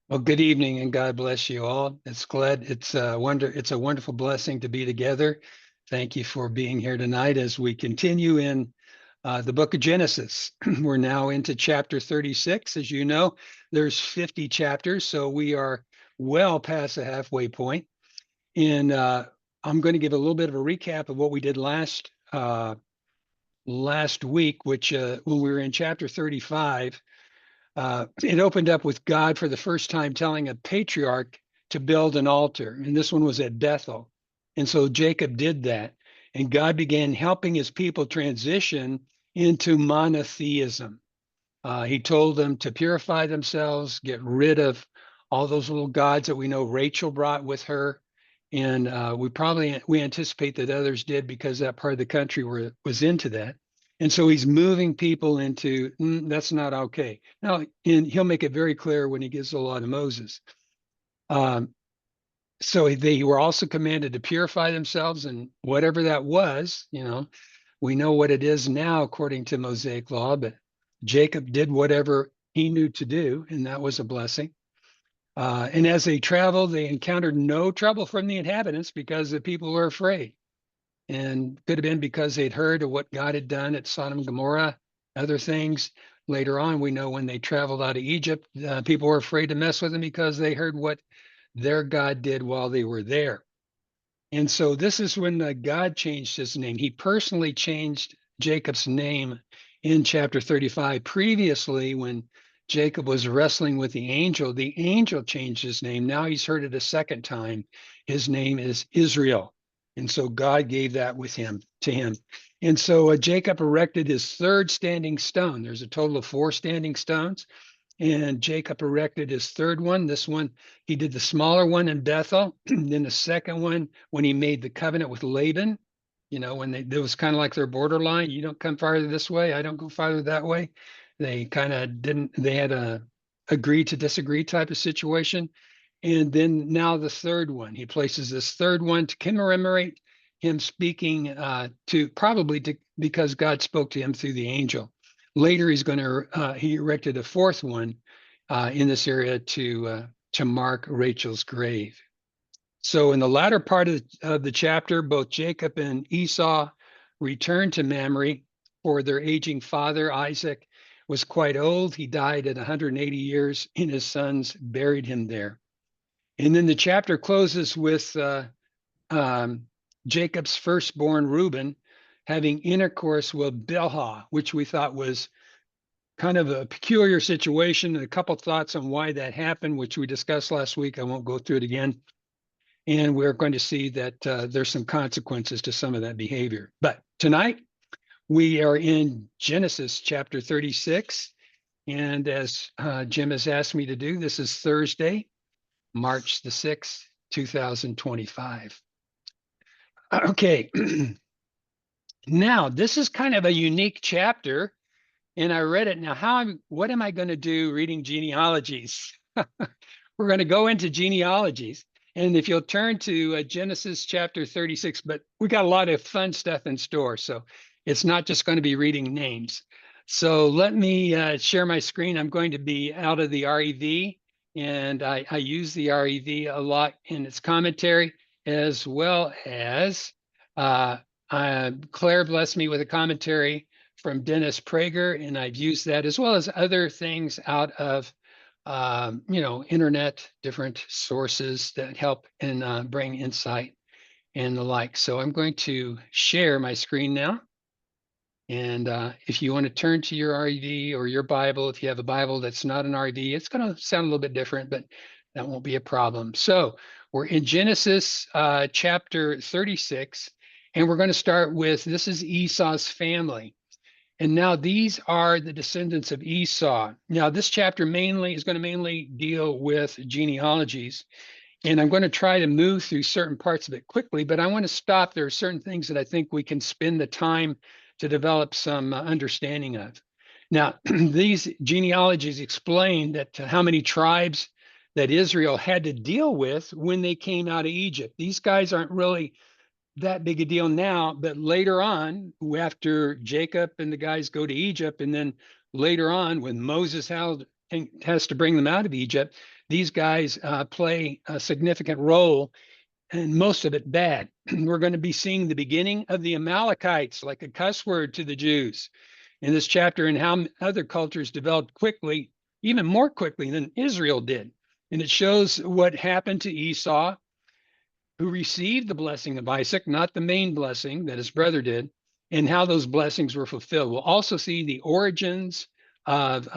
Well, good evening and God bless you all. It's a wonderful blessing to be together. Thank you for being here tonight as we continue in the book of Genesis. We're now into chapter 36. As you know, there's 50 chapters, so we are well past the halfway point. And I'm going to give a little bit of a recap of what we did last week, which when we were in chapter 35. It opened up with God for the first time telling a patriarch to build an altar. And this one was at Bethel. And so Jacob did that. And God began helping his people transition into monotheism. He told them to purify themselves, get rid of all those little gods that we know Rachel brought with her. And we anticipate that others did because that part of the country was into that. And so he's moving people into that's not okay. Now, and he'll make it very clear when he gives the law to Moses. Um, so they were also commanded to purify themselves, and whatever that was, we know what it is now according to Mosaic law, but Jacob did whatever he knew to do, and that was a blessing. And as they traveled, they encountered no trouble from the inhabitants because the people were afraid. And could have been because they'd heard of what God had done at Sodom and Gomorrah, other things. Later on, we know when they traveled out of Egypt, people were afraid to mess with them because they heard what their God did while they were there. And so this is when God changed his name. He personally changed Jacob's name in chapter 35. Previously, when Jacob was wrestling with the angel changed his name. Now he's heard it a second time. His name is Israel. And so God gave that to him. And so Jacob erected his third standing stone. There's a total of four standing stones. And Jacob erected his third one. This one, he did the smaller one in Bethel. Then the second one, when he made the covenant with Laban, when it was kind of like their borderline. You don't come farther this way. I don't go farther that way. They kind of didn't, they had a agree to disagree type of situation. And then now the third one, he places this third one to commemorate him speaking because God spoke to him through the angel. Later, he erected a fourth one in this area to mark Rachel's grave. So in the latter part of the chapter, both Jacob and Esau returned to Mamre for their aging father. Isaac was quite old. He died at 180 years, and his sons buried him there. And then the chapter closes with um, Jacob's firstborn Reuben having intercourse with Bilhah, which we thought was kind of a peculiar situation. And a couple thoughts on why that happened, which we discussed last week. I won't go through it again. And we're going to see that there's some consequences to some of that behavior. But tonight, we are in Genesis chapter 36. And as Jim has asked me to do, this is Thursday, March the 6th, 2025. Okay. Now, this is kind of a unique chapter, and I read it. Now, what am I going to do reading genealogies? We're going to go into genealogies. And if you'll turn to Genesis chapter 36, but we got a lot of fun stuff in store. So it's not just going to be reading names. So let me share my screen. I'm going to be out of the REV, and I use the REV a lot in its commentary, as well as Claire blessed me with a commentary from Dennis Prager, and I've used that as well as other things out of internet, different sources that help and bring insight and the like. So I'm going to share my screen now. And if you want to turn to your REV or your Bible, if you have a Bible that's not an REV, it's going to sound a little bit different, but that won't be a problem. So we're in Genesis chapter 36, and we're going to start with, this is Esau's family. And now these are the descendants of Esau. Now, this chapter is going to mainly deal with genealogies. And I'm going to try to move through certain parts of it quickly, but I want to stop. There are certain things that I think we can spend the time to develop some understanding of. Now, these genealogies explain that how many tribes that Israel had to deal with when they came out of Egypt. These guys aren't really that big a deal now, but later on, after Jacob and the guys go to Egypt, and then later on, when Moses has to bring them out of Egypt, these guys play a significant role, and most of it bad. We're going to be seeing the beginning of the Amalekites, like a cuss word to the Jews in this chapter, and how other cultures developed quickly, even more quickly than Israel did. And it shows what happened to Esau, who received the blessing of Isaac, not the main blessing that his brother did, and how those blessings were fulfilled. We'll also see the origins of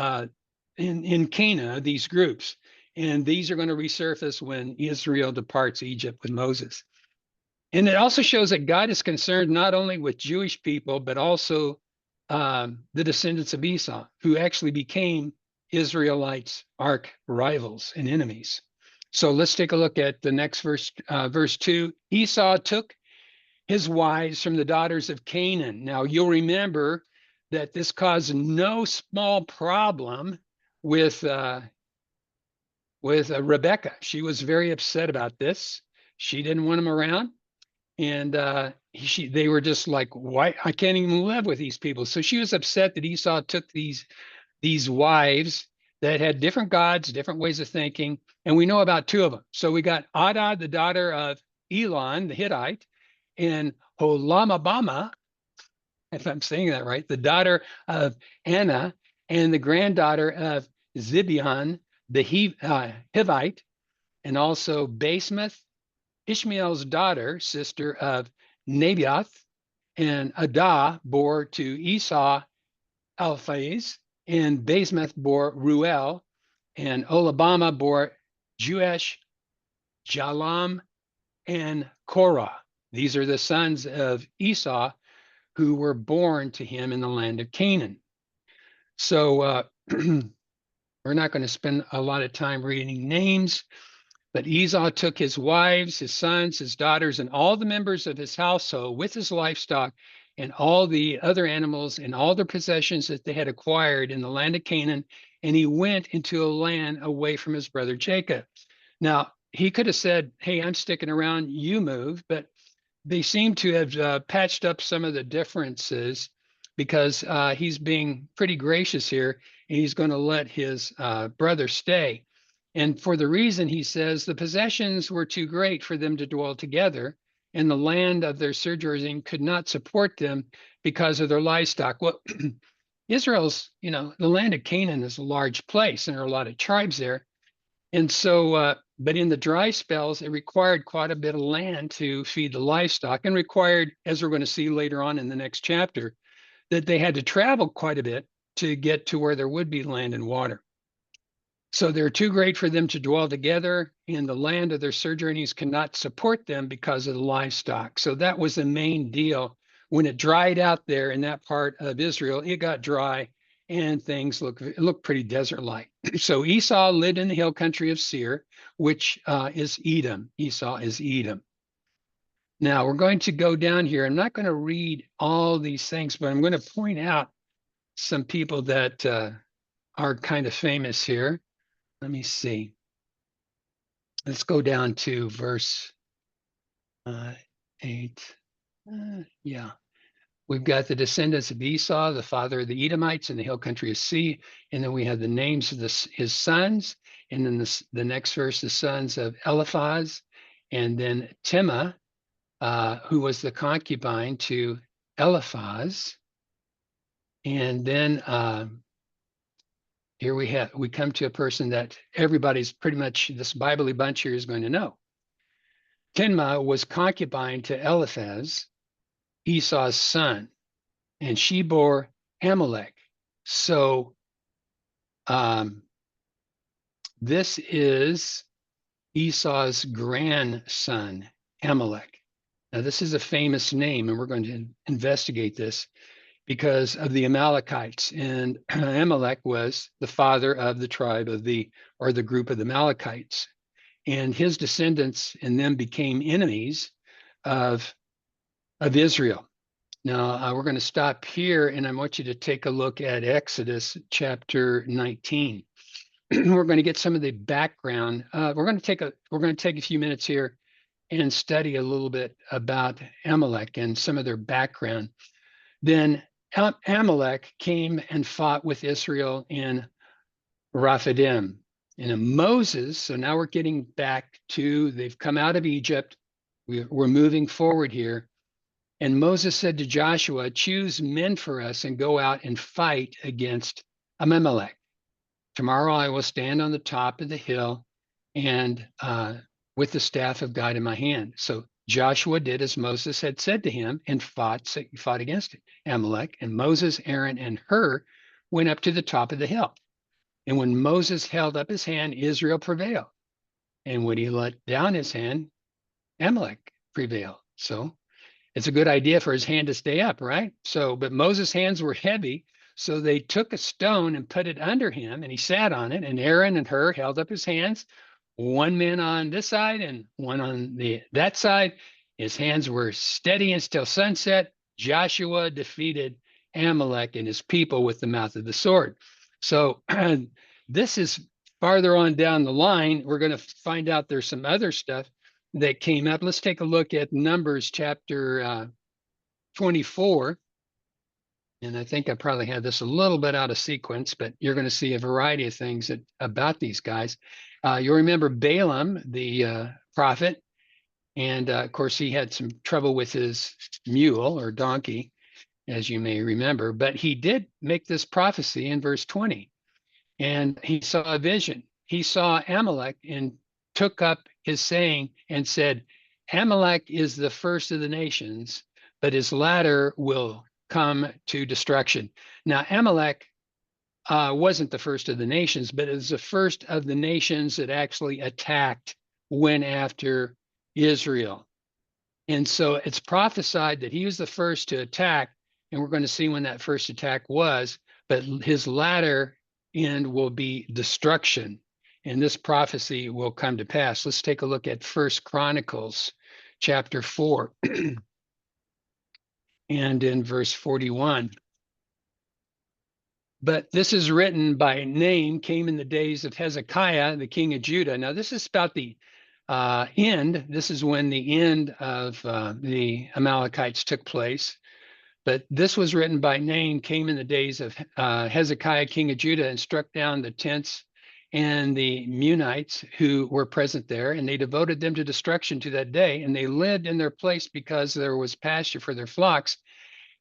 in Canaan, these groups. And these are going to resurface when Israel departs Egypt with Moses. And it also shows that God is concerned not only with Jewish people, but also the descendants of Esau, who actually became Israelites' arch rivals and enemies. So let's take a look at the next verse, verse 2. Esau took his wives from the daughters of Canaan. Now you'll remember that this caused no small problem with Rebecca. She was very upset about this. She didn't want him around, and they were just like, "Why? I can't even live with these people." So she was upset that Esau took these wives that had different gods, different ways of thinking, and we know about two of them. So we got Ada, the daughter of Elon, the Hittite, and Holamabama, if I'm saying that right, the daughter of Anna, and the granddaughter of Zibeon, the Hivite, and also Basemath, Ishmael's daughter, sister of Nabaioth, and Adah bore to Esau Alphaz, and Basemath bore Ruel, and Olabama bore Juesh, Jalam, and Korah. These are the sons of Esau who were born to him in the land of Canaan. So we're not going to spend a lot of time reading names, but Esau took his wives, his sons, his daughters, and all the members of his household with his livestock and all the other animals and all the possessions that they had acquired in the land of Canaan, and he went into a land away from his brother Jacob. Now, he could have said, "Hey, I'm sticking around, you move," but they seem to have patched up some of the differences, because he's being pretty gracious here, and he's going to let his brother stay. And for the reason, he says, the possessions were too great for them to dwell together, and the land of their sojourning could not support them because of their livestock. Well, Israel's, the land of Canaan is a large place, and there are a lot of tribes there. And so, but in the dry spells, it required quite a bit of land to feed the livestock, and required, as we're going to see later on in the next chapter, that they had to travel quite a bit to get to where there would be land and water. So they're too great for them to dwell together, and the land of their sojournings cannot support them because of the livestock. So that was the main deal. When it dried out there in that part of Israel, it got dry, and things look pretty desert-like. So Esau lived in the hill country of Seir, which is Edom. Esau is Edom. Now we're going to go down here. I'm not going to read all these things, but I'm going to point out some people that are kind of famous here. Let me see. Let's go down to verse 8. Yeah. We've got the descendants of Esau, the father of the Edomites in the hill country of Seir. And then we have the names of his sons. And then the next verse, the sons of Eliphaz. And then Timnah, who was the concubine to Eliphaz. And then here we come to a person that everybody's pretty much, this Bible-y bunch here is going to know. Timnah was concubine to Eliphaz, Esau's son, and she bore Amalek. So this is Esau's grandson, Amalek. Now this is a famous name, and we're going to investigate this because of the Amalekites. And Amalek was the father of the tribe of the group of the Amalekites. And his descendants and them became enemies of Israel. Now, we're going to stop here, and I want you to take a look at Exodus chapter 19. We're going to get some of the background. We're going to take a few minutes here and study a little bit about Amalek and some of their background. Then Amalek came and fought with Israel in Rephidim. And then Moses, so now we're getting back to, they've come out of Egypt. We're moving forward here. And Moses said to Joshua, choose men for us and go out and fight against Abimelech. Tomorrow I will stand on the top of the hill and with the staff of God in my hand. So Joshua did as Moses had said to him and fought against Amalek. And Moses, Aaron, and Hur went up to the top of the hill. And when Moses held up his hand, Israel prevailed. And when he let down his hand, Amalek prevailed. So it's a good idea for his hand to stay up, right? So, but Moses' hands were heavy. So they took a stone and put it under him, and he sat on it. And Aaron and Hur held up his hands, one man on this side and one on that side. His hands were steady until sunset. Joshua defeated Amalek and his people with the mouth of the sword. So this is farther on down the line. We're going to find out there's some other stuff that came up. Let's take a look at Numbers chapter 24. And I think I probably had this a little bit out of sequence, but you're going to see a variety of things about these guys. You'll remember Balaam, the prophet, and of course he had some trouble with his mule or donkey, as you may remember, but he did make this prophecy in verse 20, and he saw a vision. He saw Amalek and took up his saying and said, Amalek is the first of the nations, but his latter will come to destruction. Now, Amalek wasn't the first of the nations, but it was the first of the nations that actually went after Israel. And so it's prophesied that he was the first to attack, and we're going to see when that first attack was, but his latter end will be destruction. And this prophecy will come to pass. Let's take a look at First Chronicles chapter 4 and in verse 41. But this is written by name, came in the days of Hezekiah, the king of Judah. Now, this is about the end. This is when the end of the Amalekites took place. But this was written by name, came in the days of Hezekiah, king of Judah, and struck down the tents and the Munites who were present there, and they devoted them to destruction to that day. And they lived in their place because there was pasture for their flocks.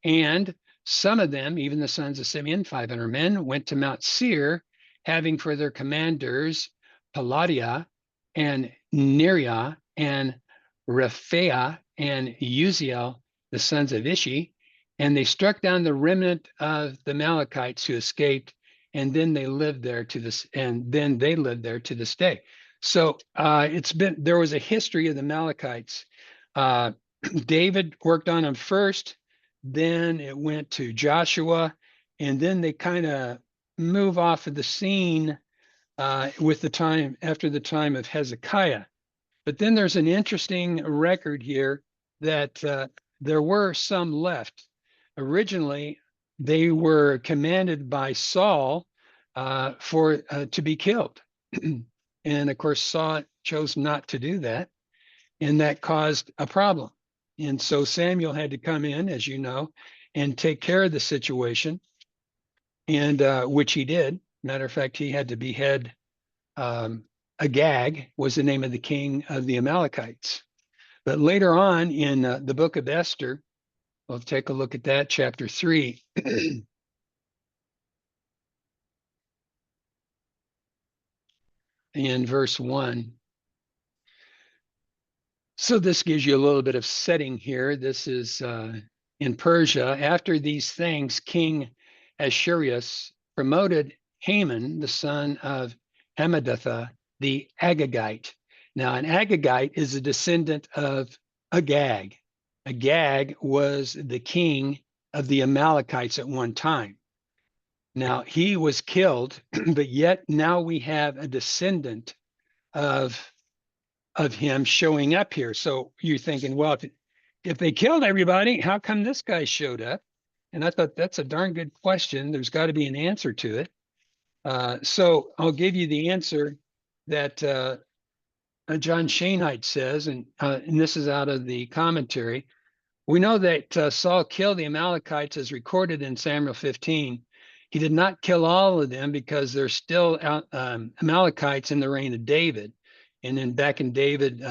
And some of them, even the sons of Simeon, 500 men, went to Mount Seir, having for their commanders Pelatiah and Neriah and Rephaiah and Uziel, the sons of Ishi. And they struck down the remnant of the Amalekites who escaped, and then they lived there to this day. So there was a history of the Amalekites. David worked on them first, then it went to Joshua, and then they kind of move off of the scene after the time of Hezekiah. But then there's an interesting record here that there were some left. Originally, they were commanded by Saul to be killed. And of course, Saul chose not to do that, and that caused a problem. And so Samuel had to come in, as you know, and take care of the situation, and which he did. Matter of fact, he had to behead Agag, was the name of the king of the Amalekites. But later on in the book of Esther, we'll take a look at that, chapter 3. In verse 1. So this gives you a little bit of setting here. This is in Persia. After these things, King Ahasuerus promoted Haman, the son of Hammedatha, the Agagite. Now, an Agagite is a descendant of Agag. Agag was the king of the Amalekites at one time. Now, he was killed, but yet now we have a descendant of him showing up here. So you're thinking, well, if they killed everybody, how come this guy showed up? And I thought that's a darn good question. There's got to be an answer to it. So I'll give you the answer that John Shainite says, and this is out of the commentary. We know that Saul killed the Amalekites as recorded in Samuel 15. He did not kill all of them because there's still Amalekites in the reign of David. And then back in David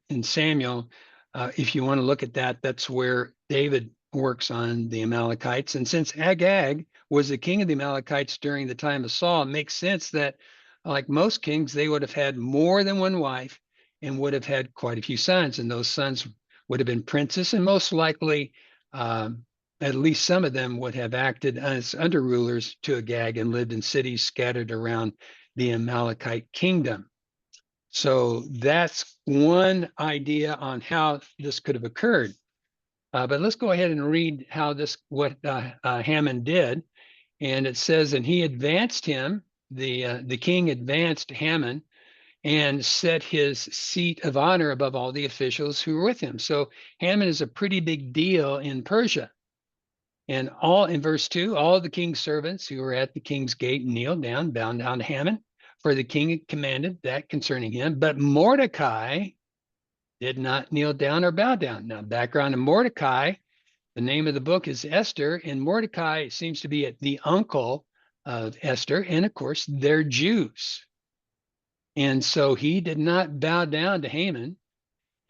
in Samuel, if you want to look at that, that's where David works on the Amalekites. And since Agag was the king of the Amalekites during the time of Saul, it makes sense that, like most kings, they would have had more than one wife and would have had quite a few sons. And those sons would have been princes, and most likely, at least some of them would have acted as under rulers to Agag and lived in cities scattered around the Amalekite kingdom. So that's one idea on how this could have occurred. But let's go ahead and read what Haman did. And it says, and he advanced him, the king advanced Haman and set his seat of honor above all the officials who were with him. So Haman is a pretty big deal in Persia. And in verse 2, all the king's servants who were at the king's gate kneeled down, bowed down to Haman, for the king had commanded that concerning him. But Mordecai did not kneel down or bow down. Now, background of Mordecai, the name of the book is Esther, and Mordecai seems to be the uncle of Esther. And of course, they're Jews. And so he did not bow down to Haman.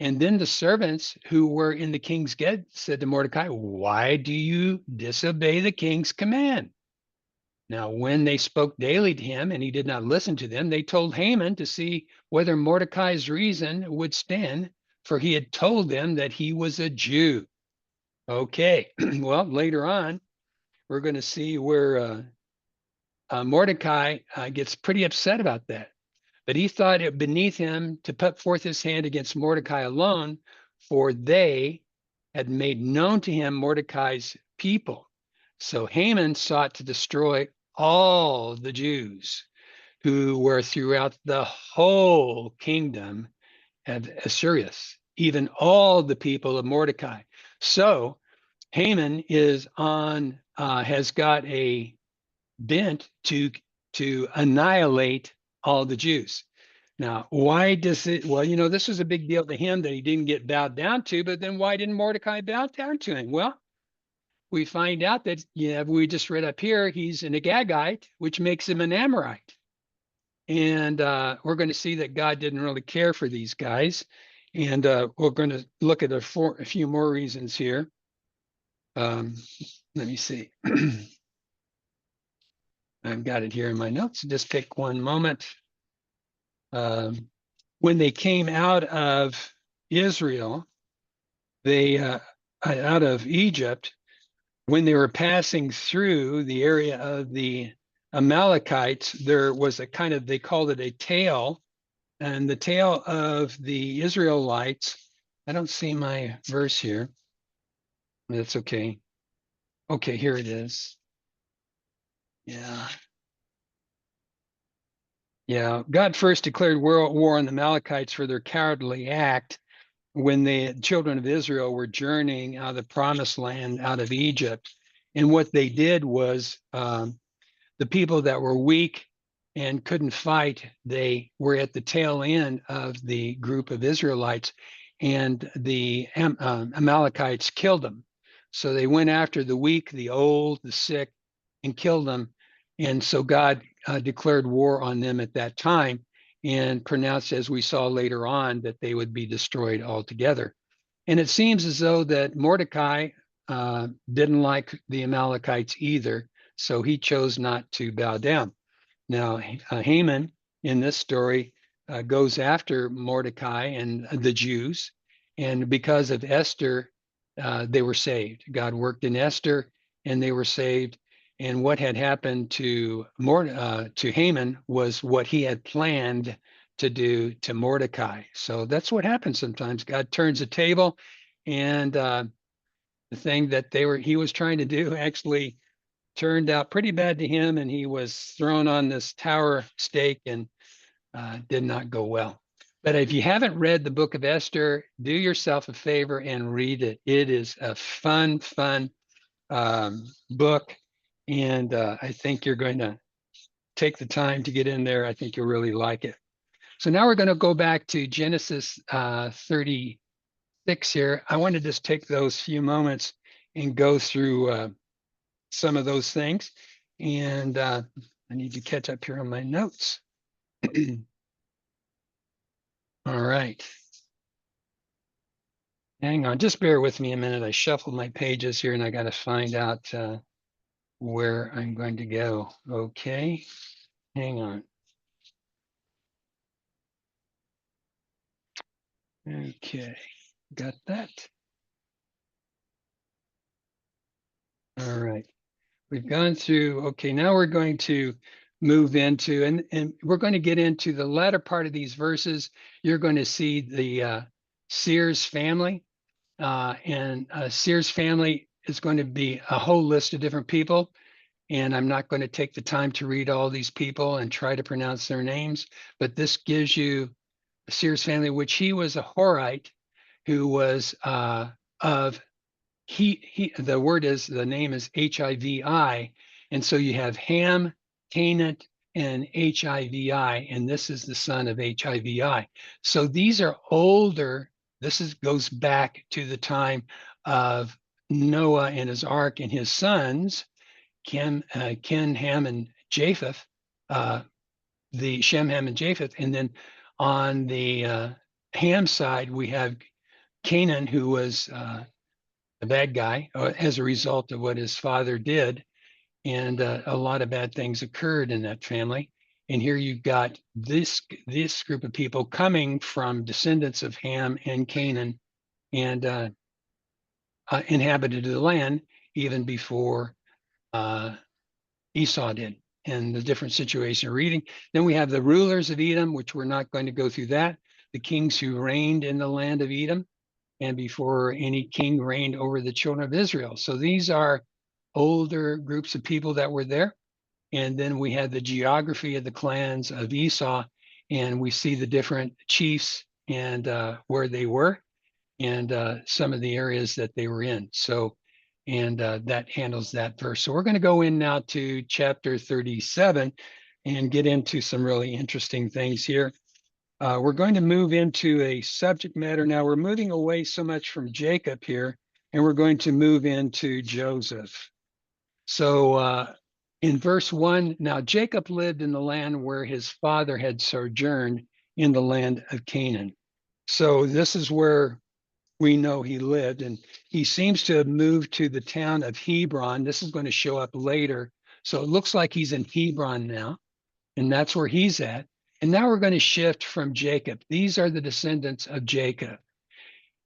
And then the servants who were in the king's gate said to Mordecai, why do you disobey the king's command? Now, when they spoke daily to him and he did not listen to them, they told Haman to see whether Mordecai's reason would stand, for he had told them that he was a Jew. Okay, well, later on, we're going to see where Mordecai gets pretty upset about that. But he thought it beneath him to put forth his hand against Mordecai alone, for they had made known to him Mordecai's people. So Haman sought to destroy all the Jews who were throughout the whole kingdom of Assuerus, even all the people of Mordecai. So Haman has got a bent to annihilate all the Jews. Now, why does it? Well, this was a big deal to him that he didn't get bowed down to, but then why didn't Mordecai bow down to him? Well, we find out that, we just read up here, he's an Agagite, which makes him an Amorite. And we're going to see that God didn't really care for these guys. And we're going to look at a few more reasons here. Let me see. I've got it here in my notes. Just take one moment. When they came out of Israel, out of Egypt, when they were passing through the area of the Amalekites, there was they called it a tail, and the tail of the Israelites. I don't see my verse here. That's okay. Okay, here it is. Yeah. God first declared war on the Amalekites for their cowardly act when the children of Israel were journeying out of the promised land, out of Egypt. And what they did was the people that were weak and couldn't fight, they were at the tail end of the group of Israelites, and the Amalekites killed them. So they went after the weak, the old, the sick, and killed them. And so God declared war on them at that time and pronounced, as we saw later on, that they would be destroyed altogether. And it seems as though that Mordecai didn't like the Amalekites either, so he chose not to bow down. Now, Haman in this story goes after Mordecai and the Jews, and because of Esther, they were saved. God worked in Esther, and they were saved. And what had happened to Haman was what he had planned to do to Mordecai. So that's what happens sometimes. God turns the table, and the thing that he was trying to do actually turned out pretty bad to him, and he was thrown on this tower stake and did not go well. But if you haven't read the book of Esther, do yourself a favor and read it. It is a fun book. And I think you're going to take the time to get in there. I think you'll really like it. So now we're going to go back to Genesis 36 here. I want to just take those few moments and go through some of those things. And I need to catch up here on my notes. All right. Hang on, just bear with me a minute. I shuffled my pages here and I got to find out where I'm going to go. Okay, hang on. Okay, got that. All right, we've gone through. Okay, now we're going to move into, and we're going to get into the latter part of these verses. You're going to see the Sears family, and Sears family is going to be a whole list of different people. And I'm not going to take the time to read all these people and try to pronounce their names, but this gives you Sears family, which he was a Horite who was of the word is, the name is Hivi. And so you have Ham, Canaan, and Hivi, and this is the son of Hivi. So these are older. Goes back to the time of Noah and his ark and his sons, Ken, Ham, and Japheth, the Shem, Ham, and Japheth. And then on the Ham side, we have Canaan, who was a bad guy as a result of what his father did. And a lot of bad things occurred in that family. And here you've got this group of people coming from descendants of Ham and Canaan, and inhabited the land even before Esau did, and the different situation reading. Then we have the rulers of Edom, which we're not going to go through that. The kings who reigned in the land of Edom, and before any king reigned over the children of Israel. So these are older groups of people that were there. And then we had the geography of the clans of Esau, and we see the different chiefs and where they were, and some of the areas that they were in. So, and that handles that verse. So we're going to go in now to chapter 37 and get into some really interesting things here. We're going to move into a subject matter now. We're moving away so much from Jacob here, and we're going to move into Joseph. So in verse 1, now Jacob lived in the land where his father had sojourned, in the land of Canaan. So this is where we know he lived, and he seems to have moved to the town of Hebron. This is going to show up later. So it looks like he's in Hebron now, and that's where he's at. And now we're going to shift from Jacob. These are the descendants of Jacob.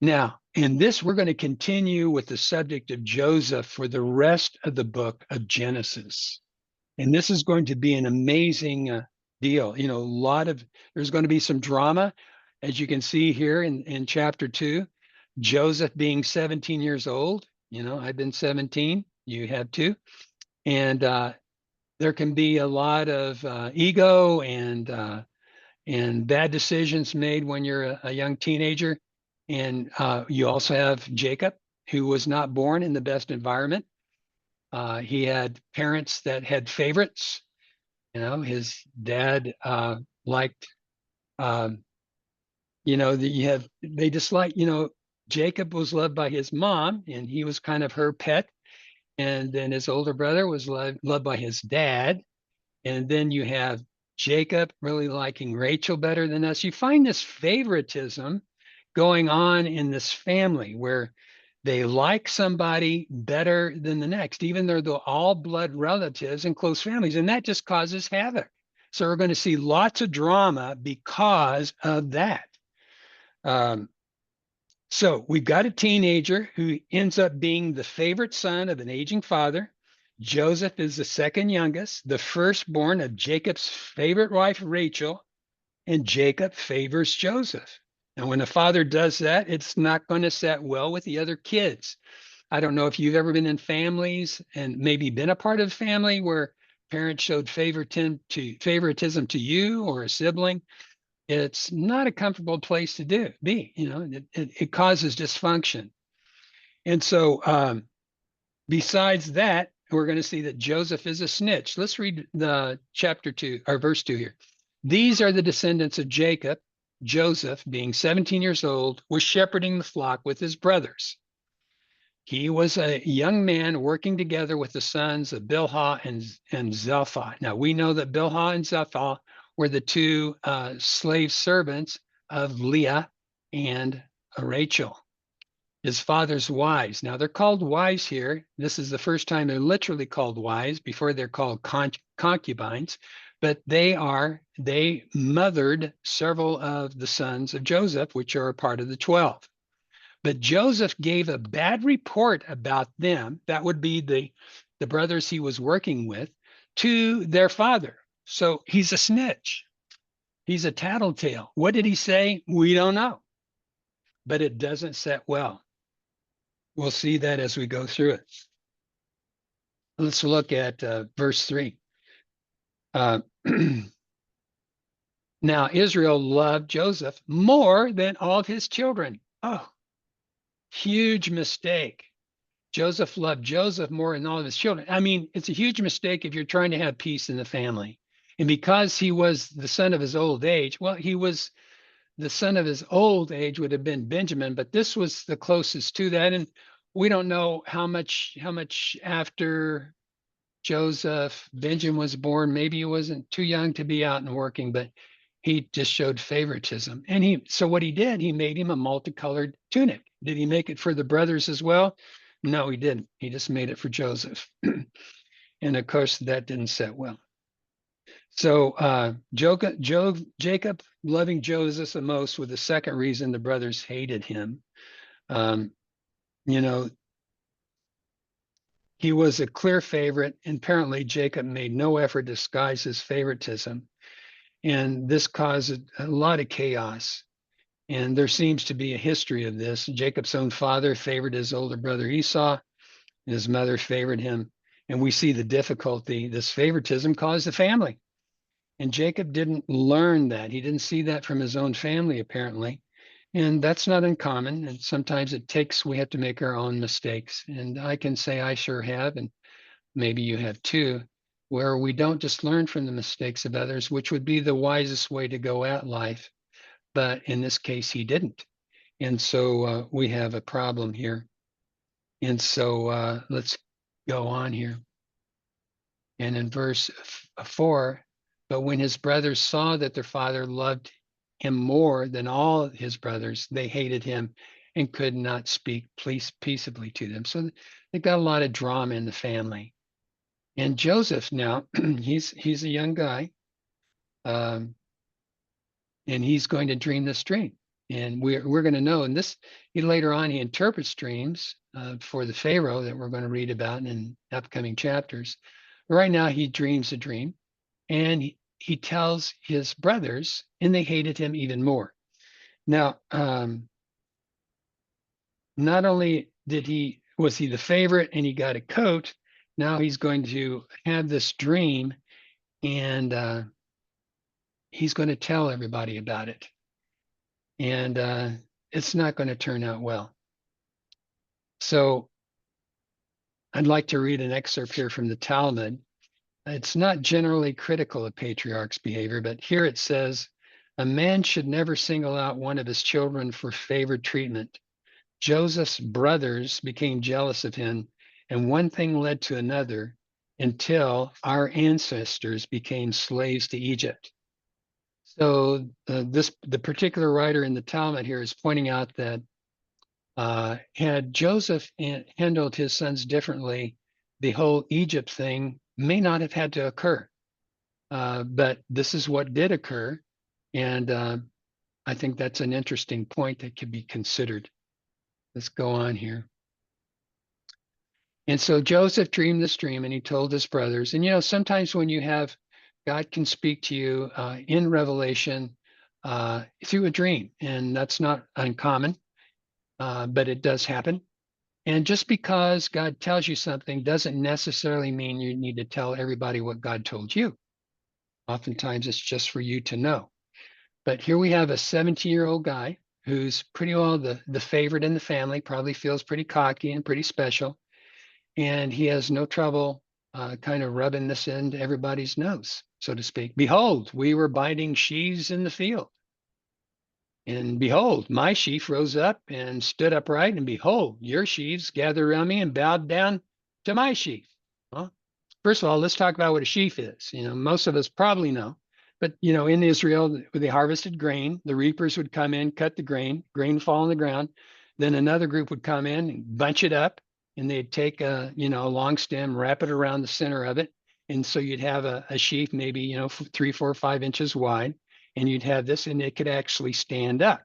Now, in this, we're going to continue with the subject of Joseph for the rest of the book of Genesis. And this is going to be an amazing deal. You know, there's going to be some drama, as you can see here in chapter 2. Joseph being 17 years old. You know, I've been 17, you have too. And there can be a lot of ego and bad decisions made when you're a young teenager. And you also have Jacob, who was not born in the best environment. He had parents that had favorites. You know, his dad liked, they disliked, Jacob was loved by his mom, and he was kind of her pet. And then his older brother was loved by his dad. And then you have Jacob really liking Rachel better than us. You find this favoritism going on in this family where they like somebody better than the next, even though they're all blood relatives and close families. And that just causes havoc. So we're going to see lots of drama because of that. So we've got a teenager who ends up being the favorite son of an aging father. Joseph is the second youngest, the firstborn of Jacob's favorite wife, Rachel, and Jacob favors Joseph. And when a father does that, it's not going to set well with the other kids. I don't know if you've ever been in families and maybe been a part of a family where parents showed favoritism to you or a sibling. It's not a comfortable place to be. You know, it causes dysfunction. And so besides that, we're going to see that Joseph is a snitch. Let's read the chapter 2 or verse 2 here. These are the descendants of Jacob. Joseph, being 17 years old, was shepherding the flock with his brothers. He was a young man working together with the sons of Bilhah and Zilpah. Now we know that Bilhah and Zilpah were the two slave servants of Leah and Rachel, his father's wives. Now they're called wives here. This is the first time they're literally called wives. Before they're called concubines, but they mothered several of the sons of Joseph, which are a part of the 12. But Joseph gave a bad report about them, that would be the brothers he was working with, to their father. So he's a snitch. He's a tattletale. What did he say? We don't know. But it doesn't set well. We'll see that as we go through it. Let's look at verse 3. Now Israel loved Joseph more than all of his children. Oh, huge mistake. Joseph loved Joseph more than all of his children. I mean, it's a huge mistake if you're trying to have peace in the family. And because he was the son of his old age, well, he was the son of his old age would have been Benjamin, but this was the closest to that. And we don't know how much after Joseph Benjamin was born. Maybe he wasn't too young to be out and working, but he just showed favoritism. And so what he did, he made him a multicolored tunic. Did he make it for the brothers as well? No, he didn't. He just made it for Joseph. And of course, that didn't set well. So Jacob loving Joseph the most was the second reason the brothers hated him. You know, he was a clear favorite, and apparently Jacob made no effort to disguise his favoritism. And this caused a lot of chaos. And there seems to be a history of this. Jacob's own father favored his older brother Esau, and his mother favored him. And we see the difficulty this favoritism caused the family. And Jacob didn't learn that. He didn't see that from his own family, apparently. And that's not uncommon. And sometimes we have to make our own mistakes. And I can say I sure have, and maybe you have too, where we don't just learn from the mistakes of others, which would be the wisest way to go at life. But in this case, he didn't. And so we have a problem here. And so let's go on here. And in verse 4, but when his brothers saw that their father loved him more than all his brothers, they hated him and could not speak peaceably to them. So they got a lot of drama in the family. And Joseph now, he's a young guy, and he's going to dream this dream. And we're going to know. And later on, he interprets dreams for the Pharaoh that we're going to read about in upcoming chapters. Right now, he dreams a dream, and he tells his brothers, and they hated him even more. Now, not only was he the favorite and he got a coat, now he's going to have this dream, and he's going to tell everybody about it. And it's not going to turn out well. So I'd like to read an excerpt here from the Talmud. It's not generally critical of patriarchs' behavior, but here it says, a man should never single out one of his children for favored treatment. Joseph's brothers became jealous of him, and one thing led to another until our ancestors became slaves to Egypt. So the particular writer in the Talmud here is pointing out that had Joseph handled his sons differently, the whole Egypt thing may not have had to occur. But this is what did occur. And I think that's an interesting point that could be considered. Let's go on here. And so Joseph dreamed this dream and he told his brothers. And, sometimes when God can speak to you in revelation through a dream, and that's not uncommon, but it does happen. And just because God tells you something doesn't necessarily mean you need to tell everybody what God told you. Oftentimes it's just for you to know. But here we have a 17-year-old guy who's pretty well the favorite in the family, probably feels pretty cocky and pretty special. And he has no trouble kind of rubbing this into everybody's nose, so to speak. Behold, we were binding sheaves in the field. And behold, my sheaf rose up and stood upright, and behold, your sheaves gathered around me and bowed down to my sheaf. Well, first of all, let's talk about what a sheaf is. Most of us probably know, but in Israel, they harvested grain. The reapers would come in, cut the grain fall on the ground. Then another group would come in and bunch it up, and they'd take a long stem, wrap it around the center of it, and so you'd have a sheaf maybe 3, 4, 5 inches wide, and you'd have this, and it could actually stand up,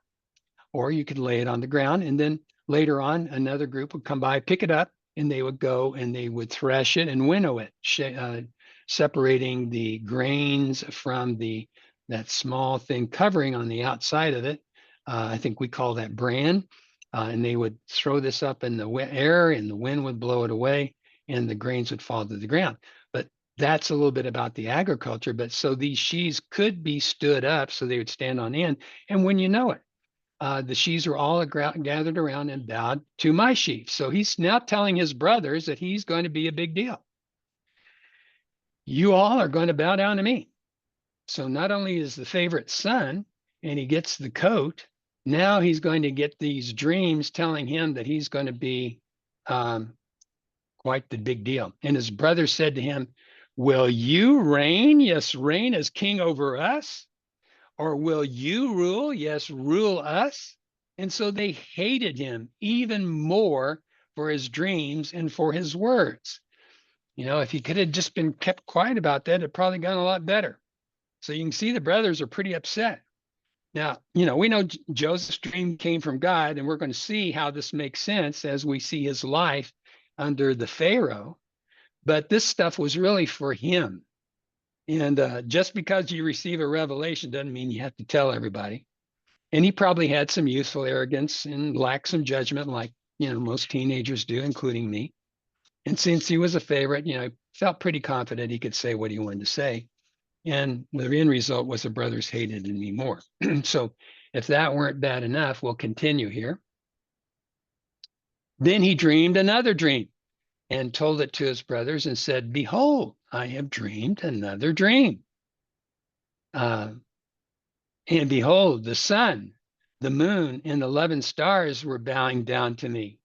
or you could lay it on the ground. And then later on, another group would come by, pick it up, and they would go and they would thresh it and winnow it, separating the grains from that small thing covering on the outside of it. I think we call that bran. And they would throw this up in the air, and the wind would blow it away, and the grains would fall to the ground. But that's a little bit about the agriculture. But so these sheaves could be stood up so they would stand on end. And when you know it, the sheaves were all gathered around and bowed to my sheaf. So he's now telling his brothers that he's going to be a big deal. You all are going to bow down to me. So not only is the favorite son and he gets the coat, now he's going to get these dreams telling him that he's going to be quite the big deal. And his brother said to him, will you reign? Yes, reign as king over us. Or will you rule? Yes, rule us. And so they hated him even more for his dreams and for his words. If he could have just been kept quiet about that, it'd probably gone a lot better. So you can see the brothers are pretty upset. Now, we know Joseph's dream came from God, and we're going to see how this makes sense as we see his life under the Pharaoh. But this stuff was really for him. And just because you receive a revelation doesn't mean you have to tell everybody. And he probably had some youthful arrogance and lacked some judgment, like most teenagers do, including me. And since he was a favorite, he felt pretty confident he could say what he wanted to say. And the end result was the brothers hated me more. So if that weren't bad enough, we'll continue here. Then he dreamed another dream and told it to his brothers and said, behold, I have dreamed another dream. And behold, the sun, the moon, and the 11 stars were bowing down to me.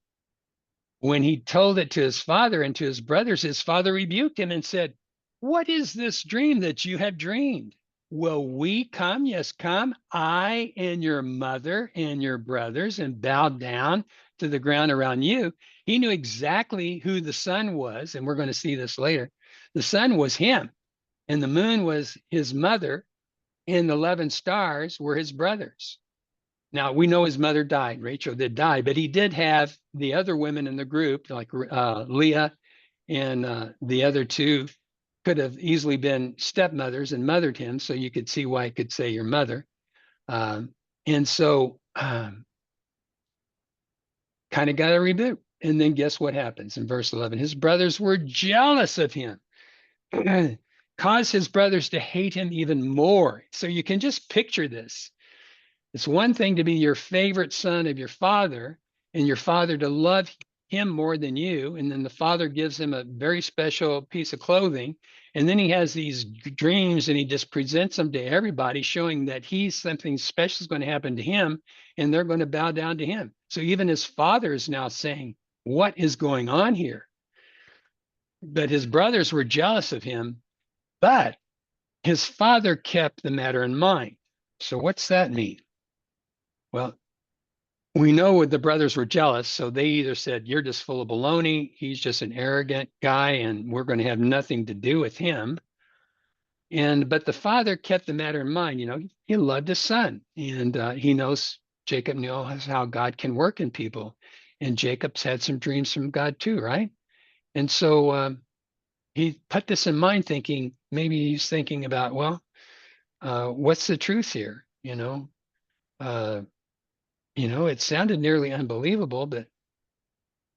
When he told it to his father and to his brothers, his father rebuked him and said, what is this dream that you have dreamed? Will we come? Yes, come, I and your mother and your brothers, and bow down to the ground around you. He knew exactly who the sun was, and we're going to see this later. The sun was him, and the moon was his mother, and the 11 stars were his brothers. Now, we know his mother died. Rachel did die, but he did have the other women in the group, like Leah and the other two could have easily been stepmothers and mothered him. So you could see why I could say your mother. And so kind of got a reboot. And then guess what happens in verse 11? His brothers were jealous of him, caused his brothers to hate him even more. So you can just picture this. It's one thing to be your favorite son of your father, and your father to love him more than you. And then the father gives him a very special piece of clothing. And then he has these dreams and he just presents them to everybody, showing that something special is going to happen to him and they're going to bow down to him. So even his father is now saying, what is going on here? But his brothers were jealous of him, but his father kept the matter in mind. So what's that mean? Well, we know the brothers were jealous, so they either said, you're just full of baloney, he's just an arrogant guy, and we're going to have nothing to do with him. But the father kept the matter in mind. He loved his son, and Jacob knows how God can work in people. And Jacob's had some dreams from God too, right? And so he put this in mind, thinking, maybe he's thinking about, well, what's the truth here? It sounded nearly unbelievable, but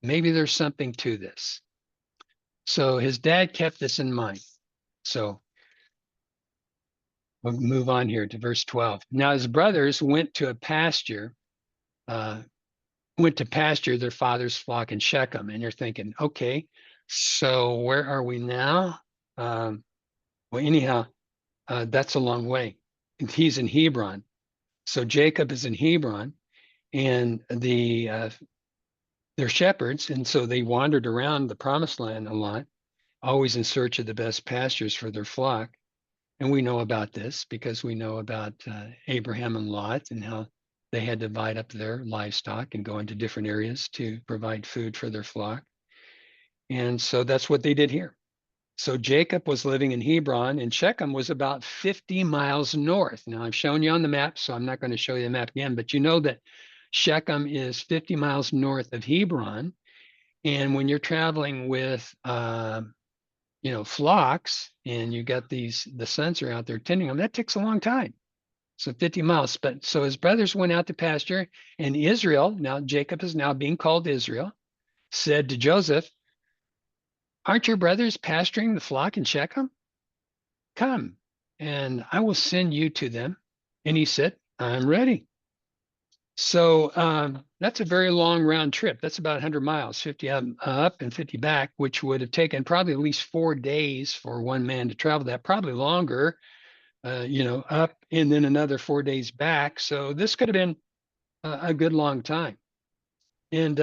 maybe there's something to this. So his dad kept this in mind. So we'll move on here to verse 12. Now his brothers went to pasture their father's flock in Shechem. And you're thinking, okay, so where are we now? Well, anyhow, that's a long way. He's in Hebron. So Jacob is in Hebron, and they're shepherds, and so they wandered around the promised land a lot, always in search of the best pastures for their flock. And we know about this because we know about Abraham and Lot and how they had to divide up their livestock and go into different areas to provide food for their flock. And so that's what they did here. So Jacob was living in Hebron, and Shechem was about 50 miles north. Now, I've shown you on the map, so I'm not going to show you the map again, but you know that Shechem is 50 miles north of Hebron. And when you're traveling with, flocks, and you got the sons are out there tending them, that takes a long time. So 50 miles. But so his brothers went out to pasture, and Israel, now Jacob is now being called Israel, said to Joseph, "Aren't your brothers pasturing the flock in Shechem? Come, and I will send you to them." And he said, "I'm ready." So that's a very long round trip. That's about 100 miles, 50 up and 50 back, which would have taken probably at least 4 days for one man to travel that, probably longer, up and then another 4 days back. So this could have been a good long time. And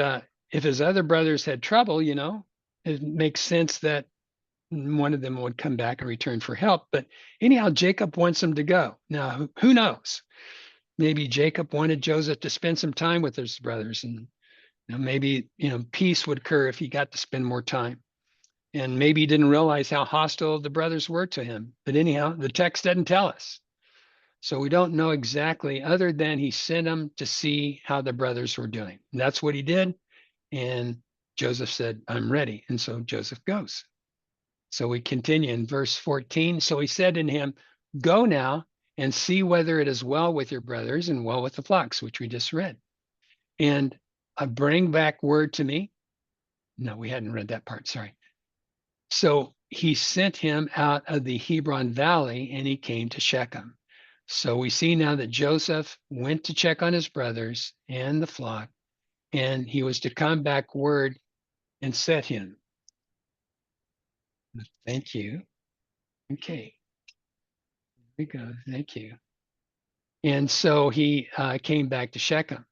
if his other brothers had trouble, it makes sense that one of them would come back and return for help. But anyhow, Jacob wants him to go. Now, who knows? Maybe Jacob wanted Joseph to spend some time with his brothers, and maybe peace would occur if he got to spend more time. And maybe he didn't realize how hostile the brothers were to him. But anyhow, the text doesn't tell us. So we don't know exactly, other than he sent them to see how the brothers were doing. And that's what he did. And Joseph said, "I'm ready." And so Joseph goes. So we continue in verse 14. So he said to him, "Go now and see whether it is well with your brothers and well with the flocks," which we just read. "And bring back word to me." No, we hadn't read that part. Sorry. So he sent him out of the Hebron Valley, and he came to Shechem. So we see now that Joseph went to check on his brothers and the flock, and he was to come back word and set him. Thank you. Okay. There we go. Thank you. And so he came back to Shechem.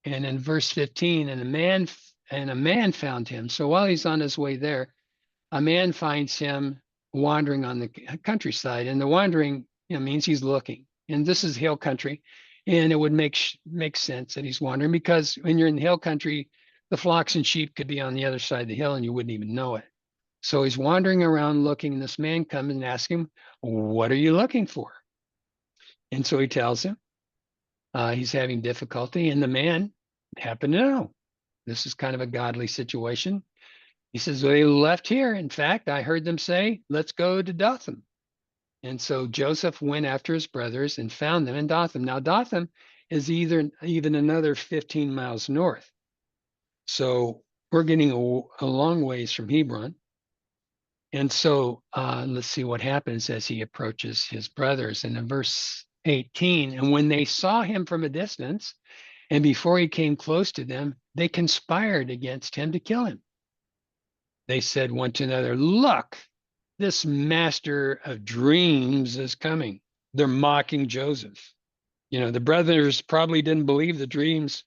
And in verse 15, and a man found him. So while he's on his way there, a man finds him wandering on the countryside. And the wandering means he's looking. And this is hill country. And it would make sense that he's wandering, because when you're in the hill country, the flocks and sheep could be on the other side of the hill and you wouldn't even know it. So he's wandering around looking, and this man comes and asks him, "What are you looking for?" And so he tells him he's having difficulty. And the man happened to know this is kind of a godly situation. He says, "Well, they left here. In fact, I heard them say, 'Let's go to Dothan.'" And so Joseph went after his brothers and found them in Dothan. Now, Dothan is even another 15 miles north. So we're getting a long ways from Hebron. And so let's see what happens as he approaches his brothers. And in verse 18, "And when they saw him from a distance, and before he came close to them, they conspired against him to kill him. They said one to another, 'Look, this master of dreams is coming.'" They're mocking Joseph. The brothers probably didn't believe the dreams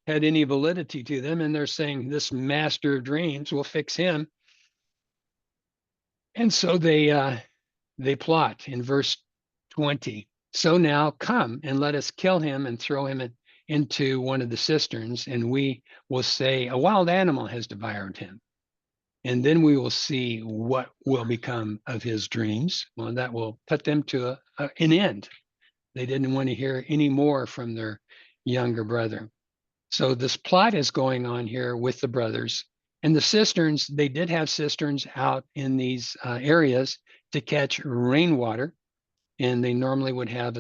had any validity to them. And they're saying, "This master of dreams will fix him." And so they plot in verse 20. "So now come and let us kill him and throw him into one of the cisterns, and we will say, 'A wild animal has devoured him.' And then we will see what will become of his dreams." Well, that will put them to an end. They didn't want to hear any more from their younger brother. So this plot is going on here with the brothers. And the cisterns, they did have cisterns out in these areas to catch rainwater. And they normally would have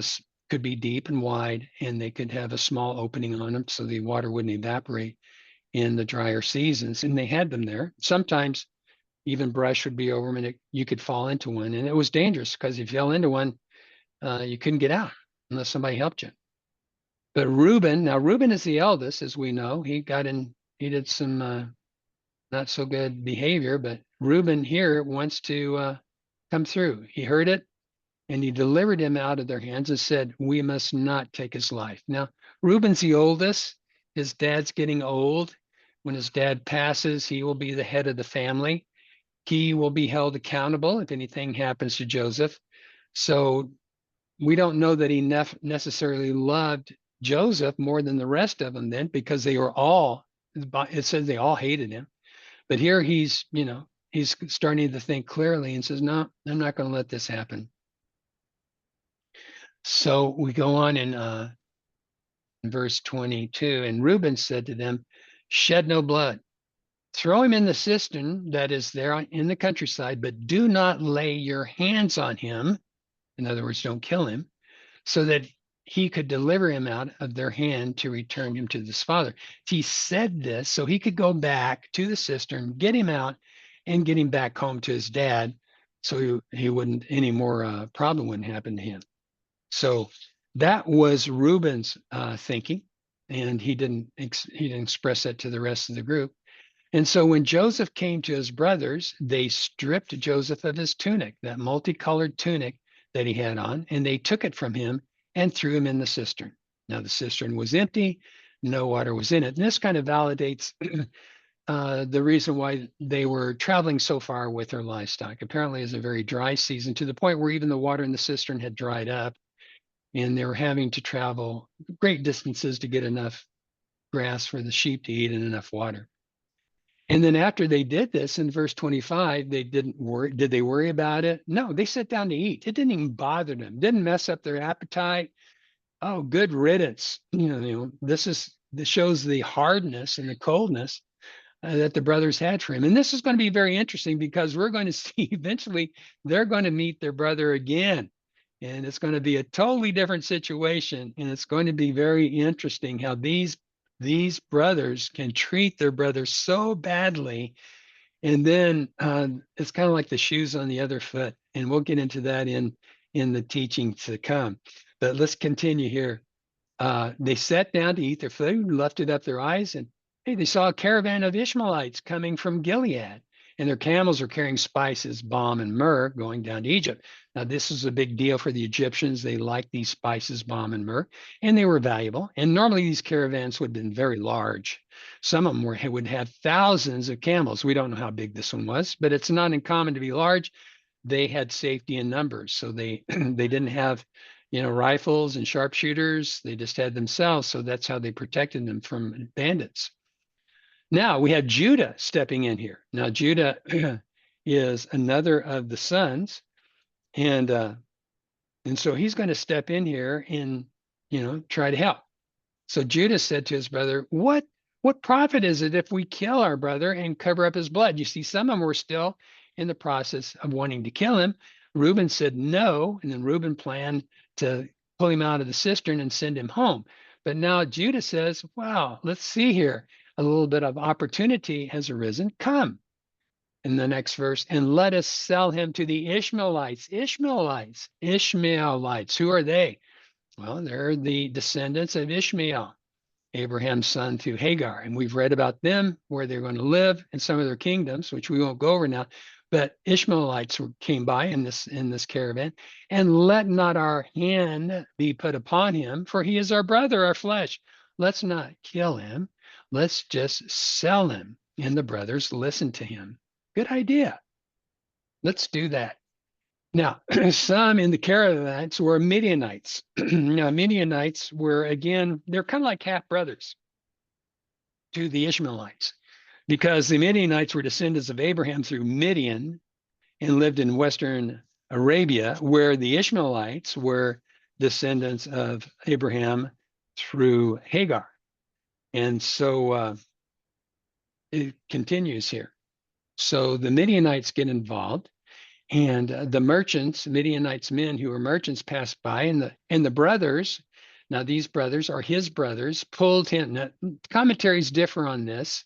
could be deep and wide, and they could have a small opening on them so the water wouldn't evaporate in the drier seasons. And they had them there. Sometimes even brush would be over them, and you could fall into one. And it was dangerous, because if you fell into one, you couldn't get out unless somebody helped you. But Reuben is the eldest, as we know. He did some not so good behavior, but Reuben here wants to come through. He heard it, and he delivered him out of their hands and said, we must not take his life. Now, Reuben's the oldest. His dad's getting old. When his dad passes, he will be the head of the family. He will be held accountable if anything happens to Joseph. So we don't know that he necessarily loved Joseph more than the rest of them then, because they were all, it says they all hated him. But here he's, he's starting to think clearly and says, no, I'm not going to let this happen. So we go on in verse 22, and Reuben said to them, shed no blood. Throw him in the cistern that is there in the countryside, but do not lay your hands on him. In other words, don't kill him, so that he could deliver him out of their hand to return him to his father. He said this so he could go back to the cistern, get him out, and get him back home to his dad, so he wouldn't, any more problem wouldn't happen to him. So that was Reuben's thinking, and he didn't express that to the rest of the group. And so when Joseph came to his brothers, they stripped Joseph of his tunic, that multicolored tunic that he had on, and they took it from him and threw him in the cistern. Now the cistern was empty, no water was in it. And this kind of validates the reason why they were traveling so far with their livestock. Apparently, it's a very dry season, to the point where even the water in the cistern had dried up, and they were having to travel great distances to get enough grass for the sheep to eat and enough water. And then after they did this in verse 25, they didn't worry. Did they worry about it? No, they sat down to eat. It didn't even bother them. Didn't mess up their appetite. Oh, good riddance. This shows the hardness and the coldness that the brothers had for him. And this is going to be very interesting, because we're going to see eventually they're going to meet their brother again. And it's going to be a totally different situation. And it's going to be very interesting how these brothers can treat their brother so badly. And then it's kind of like the shoes on the other foot. And we'll get into that in the teaching to come. But let's continue here. They sat down to eat their food, lifted up their eyes, and hey, they saw a caravan of Ishmaelites coming from Gilead, and their camels are carrying spices, balm, and myrrh going down to Egypt. Now, this is a big deal for the Egyptians. They liked these spices, balm, and myrrh, and they were valuable. And normally these caravans would have been very large. Some of them would have thousands of camels. We don't know how big this one was, but it's not uncommon to be large. They had safety in numbers, so they they didn't have rifles and sharpshooters. They just had themselves. So that's how they protected them from bandits. Now we have Judah stepping in here. Now Judah is another of the sons, and so he's going to step in here and try to help. So Judah said to his brother, "What profit is it if we kill our brother and cover up his blood?" You see, some of them were still in the process of wanting to kill him. Reuben said no, and then Reuben planned to pull him out of the cistern and send him home. But now Judah says, wow, let's see here. A little bit of opportunity has arisen. Come, in the next verse, and let us sell him to the Ishmaelites. Ishmaelites. Who are they? Well, they're the descendants of Ishmael, Abraham's son through Hagar. And we've read about them, where they're going to live, and some of their kingdoms, which we won't go over now. But Ishmaelites came by in this caravan. And let not our hand be put upon him, for he is our brother, our flesh. Let's not kill him. Let's just sell him. And the brothers listened to him. Good idea. Let's do that. Now, some in the caravans were Midianites. Now, Midianites were, again, they're kind of like half brothers to the Ishmaelites, because the Midianites were descendants of Abraham through Midian and lived in Western Arabia, where the Ishmaelites were descendants of Abraham through Hagar. And so it continues here. So the Midianites get involved, and the merchants, Midianites men who were merchants, passed by, and the brothers, now these brothers are his brothers, pulled him. Now, commentaries differ on this,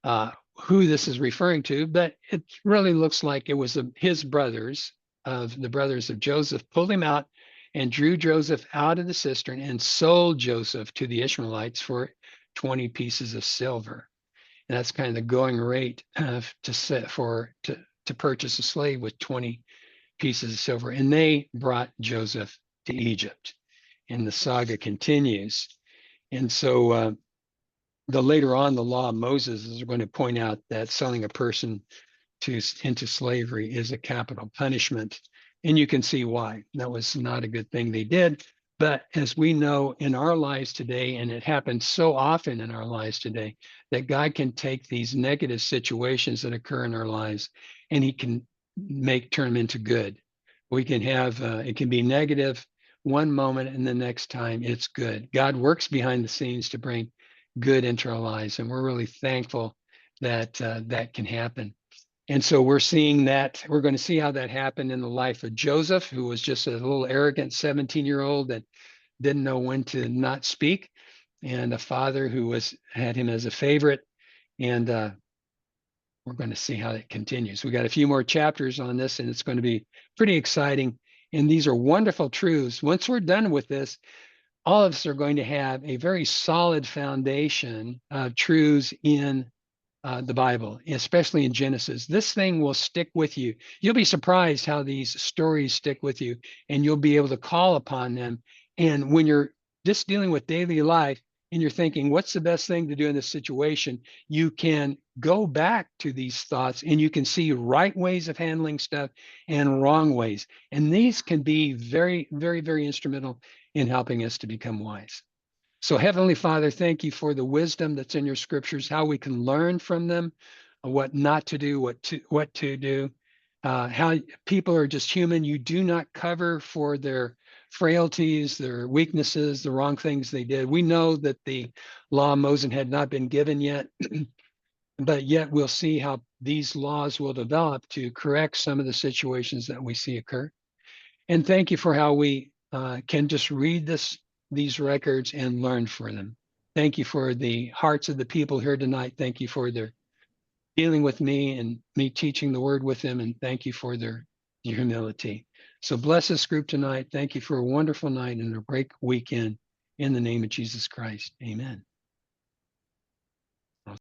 who this is referring to, but it really looks like it was his brothers, of the brothers of Joseph, pulled him out and drew Joseph out of the cistern and sold Joseph to the Ishmaelites for 20 pieces of silver. And that's kind of the going rate to purchase a slave, with 20 pieces of silver, and they brought Joseph to Egypt. And the saga continues. And so later on, the law of Moses is going to point out that selling a person into slavery is a capital punishment. And you can see why. That was not a good thing they did. But as we know in our lives today, and it happens so often in our lives today, that God can take these negative situations that occur in our lives and he can turn them into good. We can have, it can be negative one moment and the next time it's good. God works behind the scenes to bring good into our lives. And we're really thankful that that can happen. And so we're seeing that, we're going to see how that happened in the life of Joseph, who was just a little arrogant 17-year-old that didn't know when to not speak, and a father who had him as a favorite. And we're going to see how it continues. We got a few more chapters on this, and it's going to be pretty exciting. And these are wonderful truths. Once we're done with this, all of us are going to have a very solid foundation of truths in the Bible, especially in Genesis. This thing will stick with you. You'll be surprised how these stories stick with you, and you'll be able to call upon them. And when you're just dealing with daily life and you're thinking, what's the best thing to do in this situation? You can go back to these thoughts and you can see right ways of handling stuff and wrong ways. And these can be very, very, very instrumental in helping us to become wise. So Heavenly Father, thank you for the wisdom that's in your scriptures, how we can learn from them, what not to do, what to do, how people are just human. You do not cover for their frailties, their weaknesses, the wrong things they did. We know that the law of Moses had not been given yet, but yet we'll see how these laws will develop to correct some of the situations that we see occur. And thank you for how we can just read these records and learn from them. Thank you for the hearts of the people here tonight. Thank you for their dealing with me and me teaching the word with them. And thank you for their humility. So bless this group tonight. Thank you for a wonderful night and a great weekend in the name of Jesus Christ. Amen.